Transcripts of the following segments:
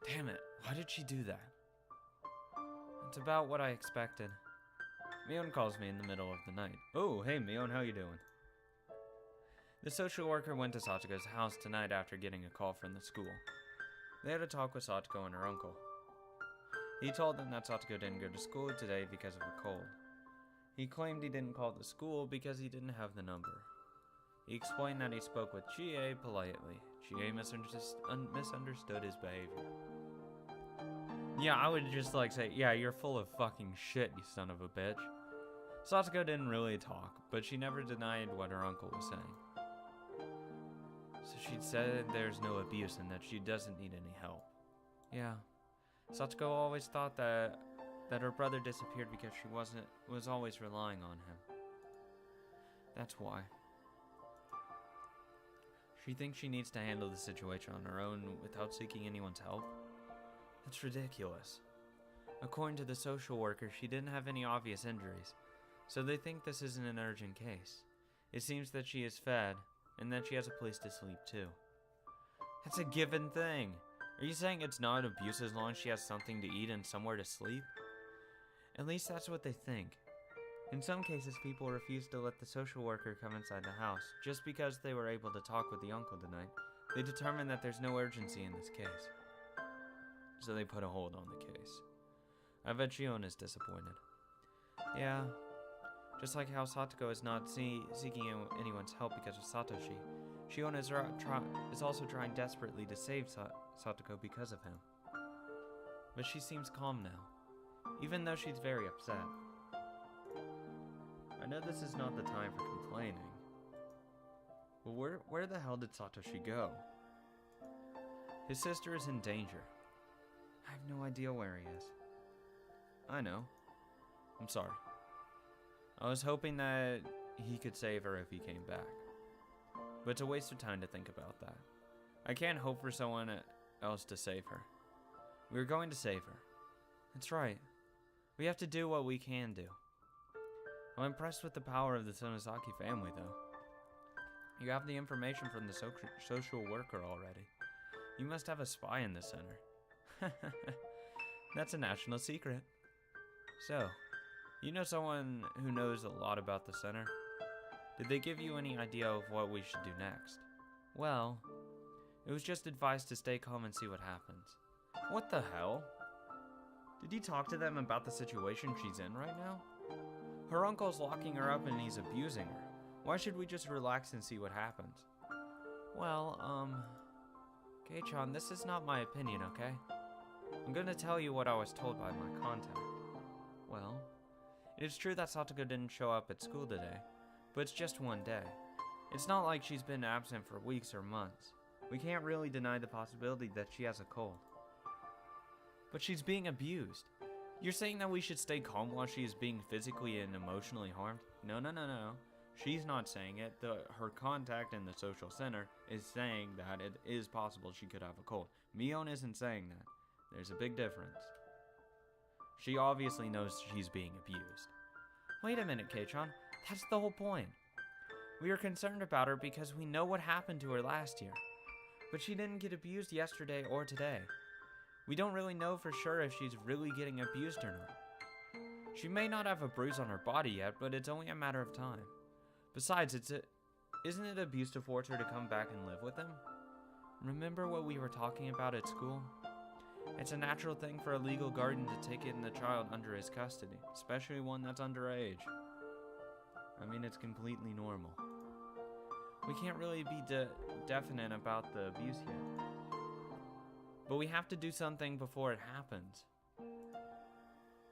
Damn it, why did she do that? It's about what I expected. Mion calls me in the middle of the night. Oh, hey Mion, how you doing? The social worker went to Satoko's house tonight after getting a call from the school. They had a talk with Satoko and her uncle. He told them that Satoko didn't go to school today because of a cold. He claimed he didn't call the school because he didn't have the number. He explained that he spoke with Chie politely. Chie misunderstood his behavior. Yeah, I would just say, yeah, you're full of fucking shit, you son of a bitch. Satoko didn't really talk, but she never denied what her uncle was saying. So she said there's no abuse and that she doesn't need any help. Yeah. Satoko always thought that her brother disappeared because she was always relying on him. That's why. She thinks she needs to handle the situation on her own without seeking anyone's help. That's ridiculous. According to the social worker, she didn't have any obvious injuries, so they think this isn't an urgent case. It seems that she is fed, and that she has a place to sleep too. That's a given thing. Are you saying it's not abuse as long as she has something to eat and somewhere to sleep? At least that's what they think. In some cases, people refuse to let the social worker come inside the house. Just because they were able to talk with the uncle tonight, they determine that there's no urgency in this case. So they put a hold on the case. I bet Shion is disappointed. Yeah, just like how Satoko is not seeking anyone's help because of Satoshi, Shion is also trying desperately to save Satoko because of him. But she seems calm now, even though she's very upset. I know this is not the time for complaining, but where the hell did Satoshi go? His sister is in danger. I have no idea where he is. I know. I'm sorry. I was hoping that he could save her if he came back. But it's a waste of time to think about that. I can't hope for someone else to save her. We are going to save her. That's right. We have to do what we can do. I'm impressed with the power of the Sonozaki family, though. You have the information from the social worker already. You must have a spy in the center. That's a national secret. So, you know someone who knows a lot about the center? Did they give you any idea of what we should do next? Well, it was just advice to stay calm and see what happens. What the hell? Did you talk to them about the situation she's in right now? Her uncle's locking her up and he's abusing her. Why should we just relax and see what happens? Well, Kei-chan, this is not my opinion, okay? I'm gonna tell you what I was told by my contact. Well, it is true that Satoko didn't show up at school today, but it's just one day. It's not like she's been absent for weeks or months. We can't really deny the possibility that she has a cold. But she's being abused. You're saying that we should stay calm while she is being physically and emotionally harmed? No. She's not saying it. Her contact in the social center is saying that it is possible she could have a cold. Mion isn't saying that. There's a big difference. She obviously knows she's being abused. Wait a minute, Kei-chan. That's the whole point. We are concerned about her because we know what happened to her last year. But she didn't get abused yesterday or today. We don't really know for sure if she's really getting abused or not. She may not have a bruise on her body yet, but it's only a matter of time. Besides, isn't it abuse to force her to come back and live with him? Remember what we were talking about at school? It's a natural thing for a legal guardian to take in the child under his custody, especially one that's underage. I mean, it's completely normal. We can't really be definite about the abuse yet. But we have to do something before it happens.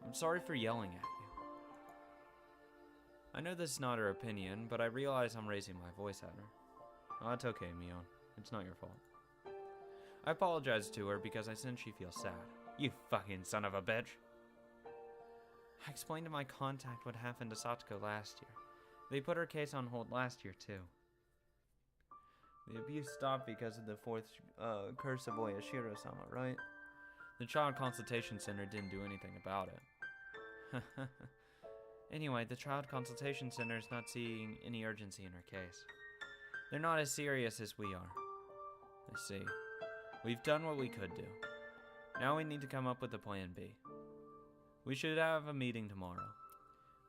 I'm sorry for yelling at you. I know this is not her opinion, but I realize I'm raising my voice at her. Oh, it's okay, Mion. It's not your fault. I apologize to her because I sense she feels sad. You fucking son of a bitch. I explained to my contact what happened to Satoko last year. They put her case on hold last year, too. The abuse stopped because of the fourth curse of Oyashiro-sama, right? The Child Consultation Center didn't do anything about it. Anyway, the Child Consultation Center is not seeing any urgency in her case. They're not as serious as we are. I see. We've done what we could do. Now we need to come up with a plan B. We should have a meeting tomorrow.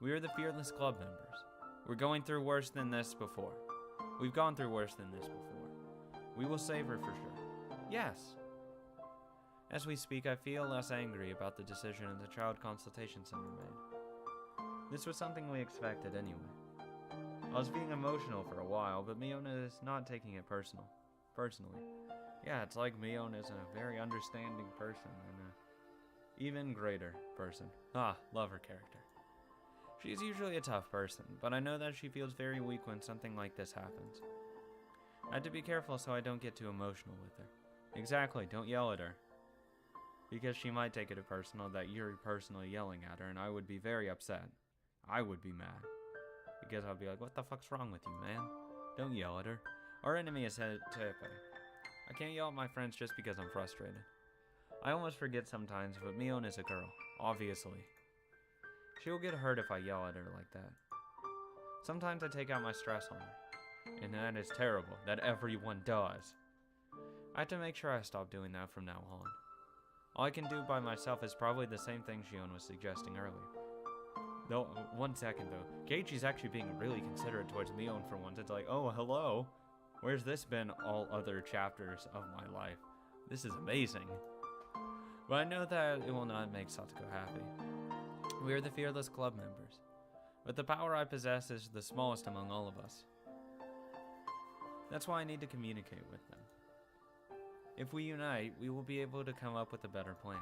We are the Fearless Club members. We're going through worse than this before. We've gone through worse than this before. We will save her for sure. Yes. As we speak, I feel less angry about the decision the Child Consultation Center made. This was something we expected anyway. I was being emotional for a while, but Miona is not taking it personally. Yeah, it's like Miona is a very understanding person and an even greater person. Love her character. She's usually a tough person, but I know that she feels very weak when something like this happens. I have to be careful so I don't get too emotional with her. Exactly, don't yell at her. Because she might take it personal that you're personally yelling at her, and I would be very upset. I would be mad. Because I'll be like, what the fuck's wrong with you, man? Don't yell at her. Our enemy is Tepe. I can't yell at my friends just because I'm frustrated. I almost forget sometimes, but Mion is a girl, obviously. She'll get hurt if I yell at her like that. Sometimes I take out my stress on her. And that is terrible, that everyone does. I have to make sure I stop doing that from now on. All I can do by myself is probably the same thing Shion was suggesting earlier. Though, 1 second though. Keiichi's actually being really considerate towards Mion for once. It's like, oh, hello. Where's this been all other chapters of my life? This is amazing. But I know that it will not make Satoko happy. We are the Fearless Club members. But the power I possess is the smallest among all of us. That's why I need to communicate with them. If we unite, we will be able to come up with a better plan.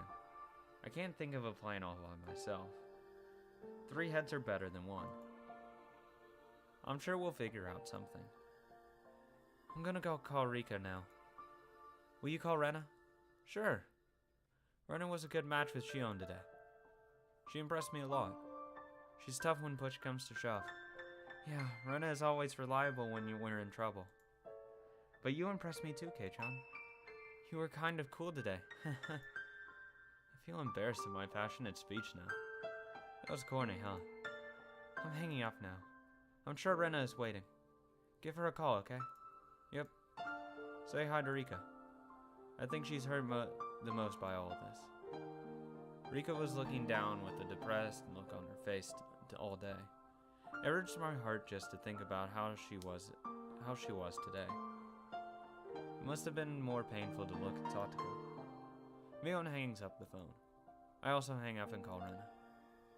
I can't think of a plan all by myself. 3 heads are better than 1. I'm sure we'll figure out something. I'm gonna go call Rika now. Will you call Rena? Sure. Rena was a good match with Shion today. She impressed me a lot. She's tough when push comes to shove. Yeah, Rena is always reliable when we're in trouble. But you impressed me too, Kei-chan. You were kind of cool today. I feel embarrassed in my passionate speech now. That was corny, huh? I'm hanging up now. I'm sure Rena is waiting. Give her a call, okay? Yep. Say hi to Rika. I think she's heard the most by all of this. Rika was looking down with a depressed look on her face all day. It hurts my heart just to think about how she was today. It must have been more painful to look at Satoko. Mion hangs up the phone. I also hang up and call Rena.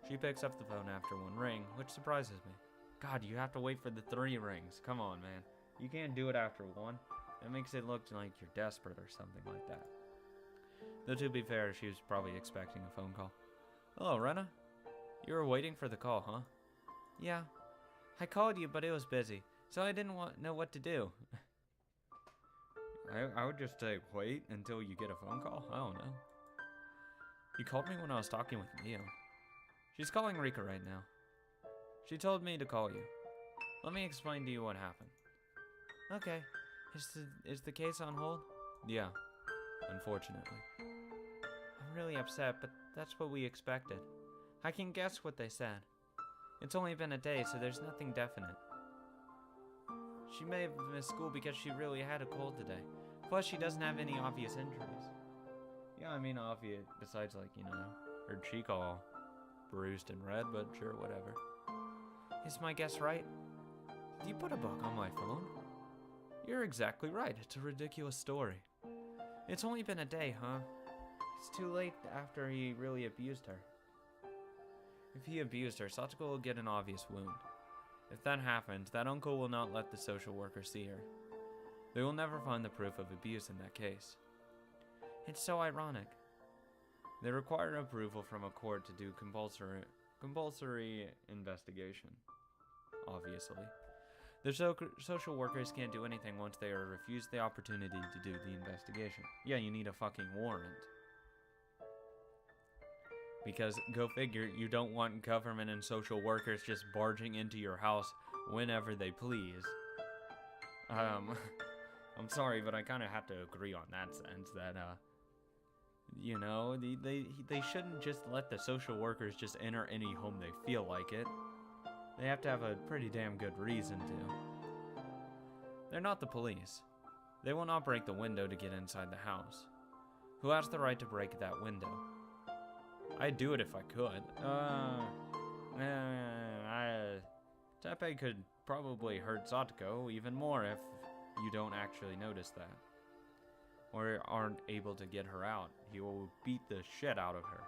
She picks up the phone after 1 ring, which surprises me. God, you have to wait for the 3 rings. Come on, man. You can't do it after 1. That makes it look like you're desperate or something like that. Though to be fair, she was probably expecting a phone call. Hello, Rena? You were waiting for the call, huh? Yeah. I called you, but it was busy, so I didn't know what to do. I would just say, wait until you get a phone call? I don't know. You called me when I was talking with Mio. She's calling Rika right now. She told me to call you. Let me explain to you what happened. Okay. Is the case on hold? Yeah, unfortunately. I'm really upset, but that's what we expected. I can guess what they said. It's only been a day, so there's nothing definite. She may have missed school because she really had a cold today. Plus, she doesn't have any obvious injuries. Yeah, I mean obvious, besides like, her cheek all bruised and red, but sure, whatever. Is my guess right? Did you put a bug on my phone? You're exactly right. It's a ridiculous story. It's only been a day, huh? It's too late after he really abused her. If he abused her, Satoko will get an obvious wound. If that happens, that uncle will not let the social worker see her. They will never find the proof of abuse in that case. It's so ironic. They require approval from a court to do compulsory investigation. Obviously. The social workers can't do anything once they are refused the opportunity to do the investigation. Yeah, you need a fucking warrant. Because, go figure, you don't want government and social workers just barging into your house whenever they please. I'm sorry, but I kind of have to agree on that sense that, they shouldn't just let the social workers just enter any home they feel like it. They have to have a pretty damn good reason to. They're not the police. They will not break the window to get inside the house. Who has the right to break that window? I'd do it if I could. Teppei could probably hurt Satoko even more if you don't actually notice that. Or aren't able to get her out. He will beat the shit out of her.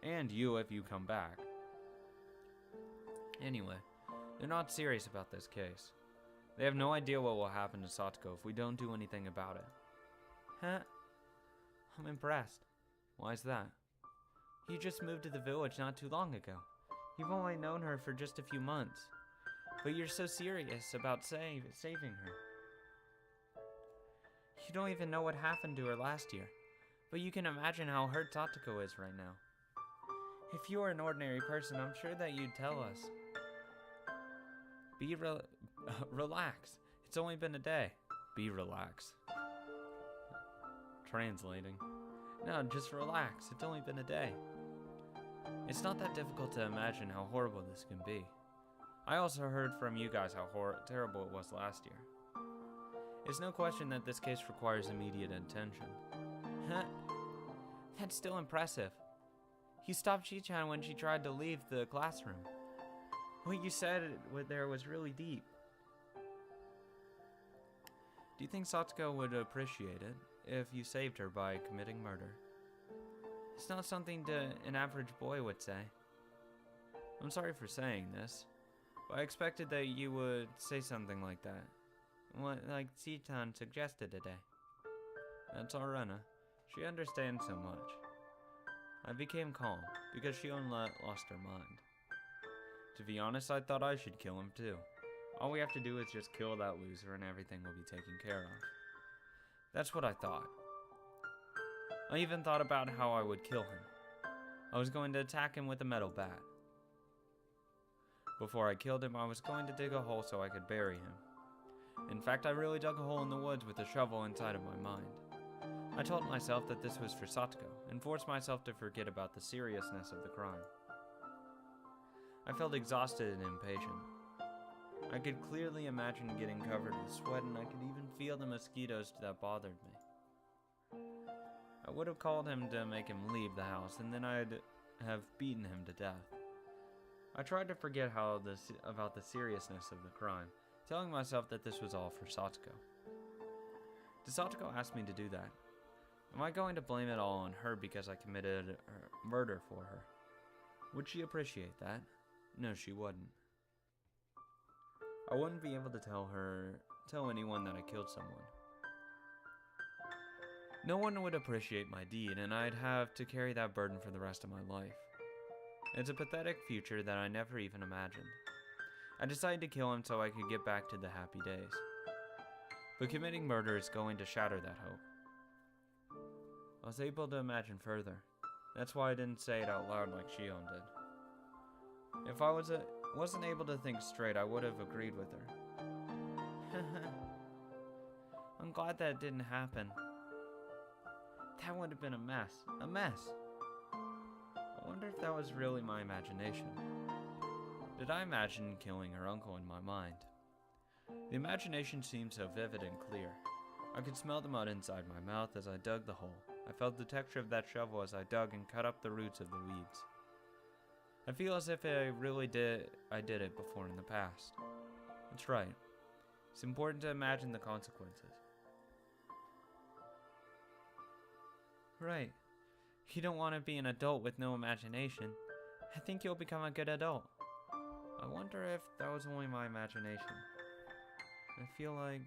And you if you come back. Anyway, they're not serious about this case. They have no idea what will happen to Satoko if we don't do anything about it. Huh? I'm impressed. Why is that? You just moved to the village not too long ago. You've only known her for just a few months. But you're so serious about saving her. You don't even know what happened to her last year. But you can imagine how hurt Satoko is right now. If you were an ordinary person, I'm sure that you'd tell us. Relax. It's only been a day. Be relaxed. Translating. No, just relax. It's only been a day. It's not that difficult to imagine how horrible this can be. I also heard from you guys how terrible it was last year. It's no question that this case requires immediate attention. Huh? That's still impressive. You stopped Chi-chan when she tried to leave the classroom. What you said there was really deep. Do you think Satoko would appreciate it if you saved her by committing murder? It's not something an average boy would say. I'm sorry for saying this, but I expected that you would say something like that. Like Chi-chan suggested today. That's our Rena. She understands so much. I became calm, because she only lost her mind. To be honest, I thought I should kill him too. All we have to do is just kill that loser and everything will be taken care of. That's what I thought. I even thought about how I would kill him. I was going to attack him with a metal bat. Before I killed him, I was going to dig a hole so I could bury him. In fact, I really dug a hole in the woods with a shovel inside of my mind. I told myself that this was for Satoko, and forced myself to forget about the seriousness of the crime. I felt exhausted and impatient. I could clearly imagine getting covered with sweat, and I could even feel the mosquitoes that bothered me. I would have called him to make him leave the house, and then I'd have beaten him to death. I tried to forget about the seriousness of the crime, telling myself that this was all for Satoko. Did Satoko ask me to do that? Am I going to blame it all on her because I committed murder for her? Would she appreciate that? No, she wouldn't. I wouldn't be able to tell anyone that I killed someone. No one would appreciate my deed, and I'd have to carry that burden for the rest of my life. It's a pathetic future that I never even imagined. I decided to kill him so I could get back to the happy days. But committing murder is going to shatter that hope. I was able to imagine further. That's why I didn't say it out loud like Shion did. If I wasn't able to think straight, I would have agreed with her. I'm glad that it didn't happen. That would have been a mess. A mess. I wonder if that was really my imagination. Did I imagine killing her uncle in my mind? The imagination seemed so vivid and clear. I could smell the mud inside my mouth as I dug the hole. I felt the texture of that shovel as I dug and cut up the roots of the weeds. I feel as if I did it before in the past. That's right. It's important to imagine the consequences. Right. You don't want to be an adult with no imagination. I think you'll become a good adult. I wonder if that was only my imagination. I feel like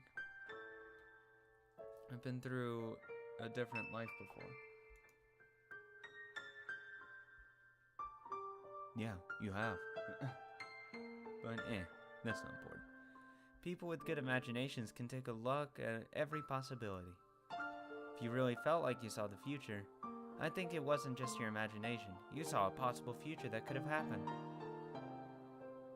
I've been through a different life before. Yeah, you have. But that's not important. People with good imaginations can take a look at every possibility. If you really felt like you saw the future, I think it wasn't just your imagination. You saw a possible future that could have happened.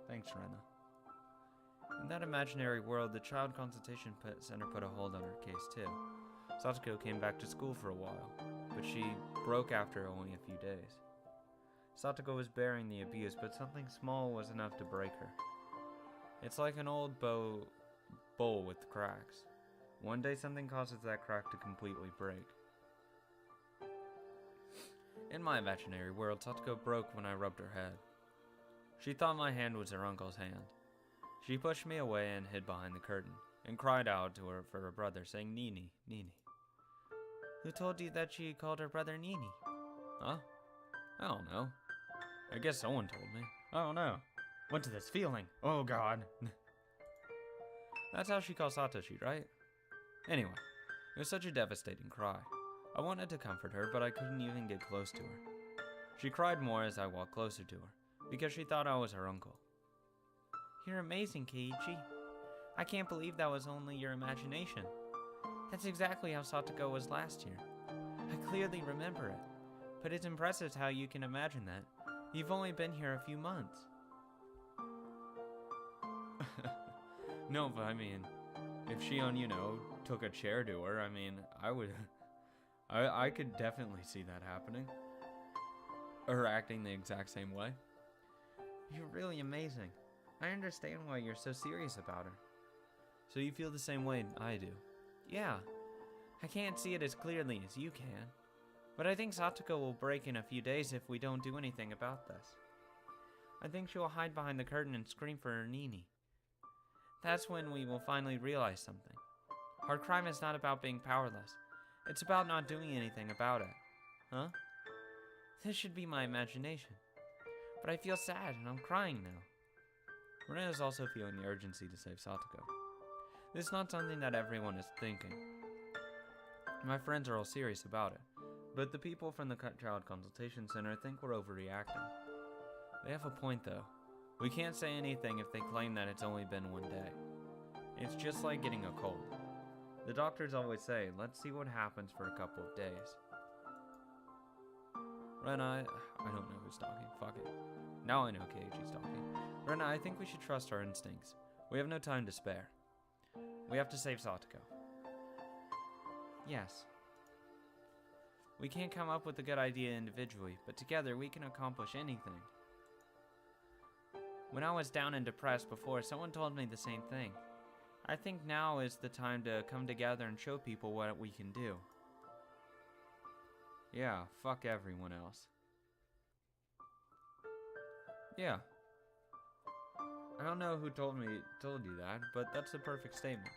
Thanks, Rena. In that imaginary world, the Child Consultation Center put a hold on her case too. Satoko came back to school for a while, but she broke after only a few days. Satoko was bearing the abuse, but something small was enough to break her. It's like an old bowl with cracks. One day something causes that crack to completely break. In my imaginary world, Satoko broke when I rubbed her head. She thought my hand was her uncle's hand. She pushed me away and hid behind the curtain, and cried out to her for her brother, saying, "Nini, Nini." Who told you that she called her brother Nini? Huh? I don't know. I guess someone told me. I don't know. What's this feeling? Oh god. That's how she calls Satoshi, right? Anyway, it was such a devastating cry. I wanted to comfort her, but I couldn't even get close to her. She cried more as I walked closer to her, because she thought I was her uncle. You're amazing, Keiichi. I can't believe that was only your imagination. That's exactly how Satoko was last year. I clearly remember it, but it's impressive how you can imagine that. You've only been here a few months. No, but I mean, if Shion, took a chair to her, I mean, I could definitely see that happening. Her acting the exact same way. You're really amazing. I understand why you're so serious about her. So you feel the same way I do? Yeah. I can't see it as clearly as you can. But I think Satoko will break in a few days if we don't do anything about this. I think she will hide behind the curtain and scream for her Nini. That's when we will finally realize something. Our crime is not about being powerless. It's about not doing anything about it. Huh? This should be my imagination. But I feel sad and I'm crying now. Rena is also feeling the urgency to save Satoko. This is not something that everyone is thinking. My friends are all serious about it, but the people from the Child Consultation Center think we're overreacting. They have a point though. We can't say anything if they claim that it's only been one day. It's just like getting a cold. The doctors always say, let's see what happens for a couple of days. Rena, I don't know who's talking. Fuck it. Now I know Keiichi's talking. Rena, I think we should trust our instincts. We have no time to spare. We have to save Satoko. Yes. We can't come up with a good idea individually, but together we can accomplish anything. When I was down and depressed before, someone told me the same thing. I think now is the time to come together and show people what we can do. Yeah, fuck everyone else. Yeah. I don't know who told you that, but that's the perfect statement.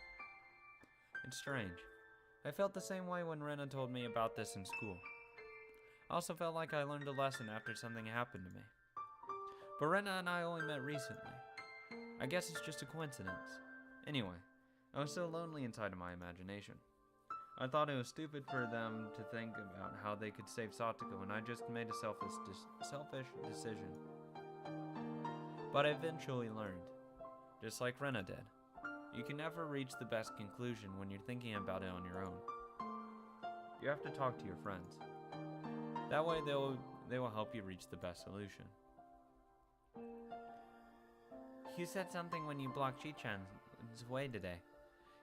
It's strange. I felt the same way when Rena told me about this in school. I also felt like I learned a lesson after something happened to me. But Rena and I only met recently. I guess it's just a coincidence. Anyway, I was so lonely inside of my imagination. I thought it was stupid for them to think about how they could save Satoko, and I just made a selfish decision. But I eventually learned, just like Rena did. You can never reach the best conclusion when you're thinking about it on your own. You have to talk to your friends. That way they will help you reach the best solution. You said something when you blocked Chi-chan's way today.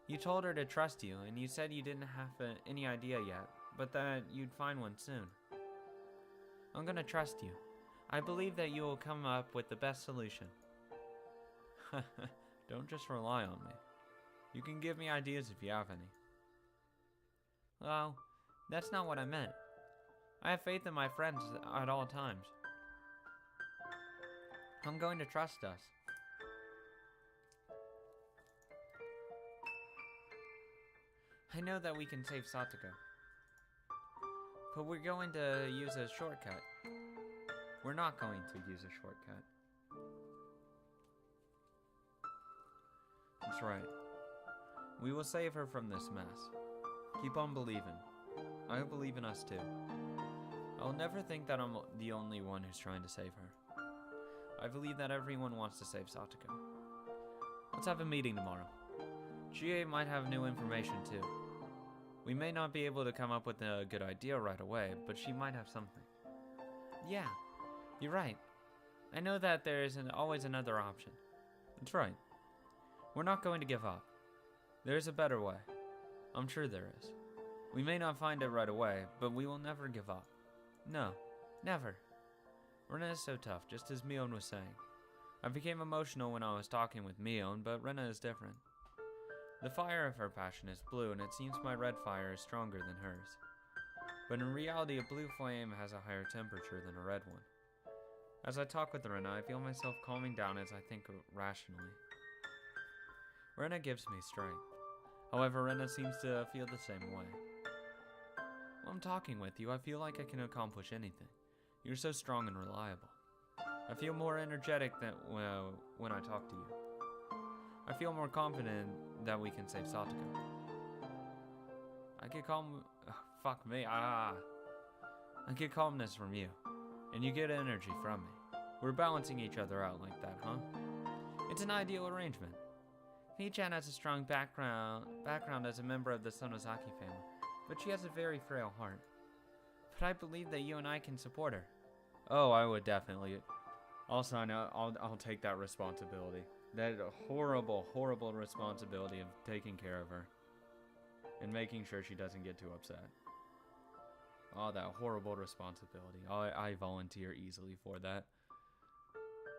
You told her to trust you, and you said you didn't have any idea yet, but that you'd find one soon. I'm gonna trust you. I believe that you will come up with the best solution. Don't just rely on me. You can give me ideas if you have any. Well, that's not what I meant. I have faith in my friends at all times. I'm going to trust us. I know that we can save Satoko. But we're going to use a shortcut. We're not going to use a shortcut. That's right. We will save her from this mess. Keep on believing. I believe in us too. I'll never think that I'm the only one who's trying to save her. I believe that everyone wants to save Satoko. Let's have a meeting tomorrow. Chie might have new information too. We may not be able to come up with a good idea right away, but she might have something. Yeah, you're right. I know that there is always another option. That's right. We're not going to give up. There is a better way. I'm sure there is. We may not find it right away, but we will never give up. No, never. Rena is so tough, just as Mion was saying. I became emotional when I was talking with Mion, but Rena is different. The fire of her passion is blue, and it seems my red fire is stronger than hers. but in reality a blue flame has a higher temperature than a red one. As I talk with Rena, I feel myself calming down as I think rationally. Rena gives me strength. However, Rena seems to feel the same way. When I'm talking with you, I feel like I can accomplish anything. You're so strong and reliable. I feel more energetic than when I talk to you. I feel more confident that we can save Satoko. I get I get calmness from you, and you get energy from me. We're balancing each other out like that, huh? It's an ideal arrangement. Mii-chan has a strong background as a member of the Sonozaki family, but she has a very frail heart. But I believe that you and I can support her. Oh, I would definitely. Also, I know I'll take that responsibility. That horrible, horrible responsibility of taking care of her and making sure she doesn't get too upset. Oh, that horrible responsibility. I volunteer easily for that.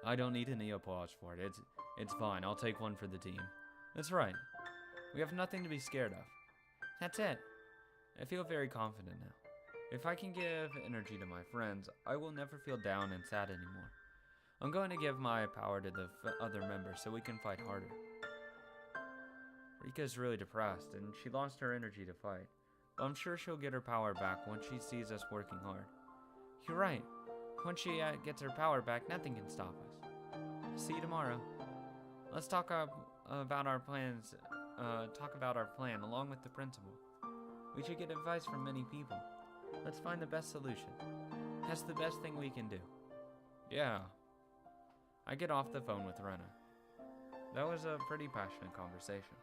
I don't need any applause for it. It's fine. I'll take one for the team. That's right. We have nothing to be scared of. That's it. I feel very confident now. If I can give energy to my friends, I will never feel down and sad anymore. I'm going to give my power to the other members so we can fight harder. Rika's really depressed, and she lost her energy to fight. But I'm sure she'll get her power back once she sees us working hard. You're right. Once she gets her power back, nothing can stop us. See you tomorrow. Let's talk about our plans. Talk about our plan along with the principal. We should get advice from many people. Let's find the best solution. That's the best thing we can do. Yeah. I get off the phone with Rena. That was a pretty passionate conversation.